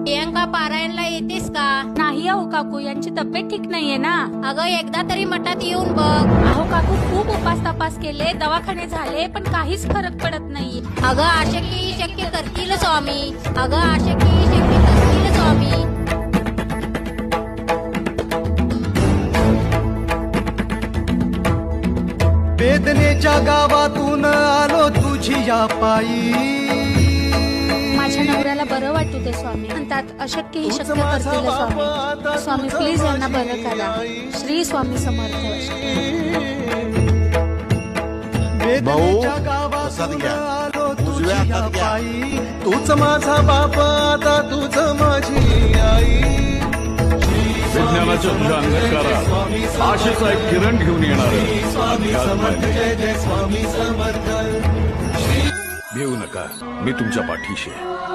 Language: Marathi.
प्रियंका पारायणला येतेस का? नाही अहो काकू, यांची तब्येत ठीक नाहीये ना. अगं एकदा तरी मठात येऊन बघ. अहो काकू, खूप उपास तपास केले, दवाखाने झाले, पण काहीच फरक पडत नाही. अगं आशक्य शक्य करतील स्वामी. अगं आशक्य शक्य करतील स्वामी. वेदनेच्या गावातून आलो तुझी या पायी. माझ्या नवऱ्याला बरं वाटू दे स्वामी. म्हणतात अशक्य ही शक्य करतील स्वामी. स्वामी प्लीज यांना बरं करा. श्री स्वामी समर्थ. वेदनेच्या गावातून आलो तुझी या पायी. तूच माझा बाप, आता तूच माझी आई. विज्ञानाच्या तुझ्या अंधकारात आशेचा एक किरण घेऊन येणार. भिवू नका, मी तुमच्या पाठीशी आहे.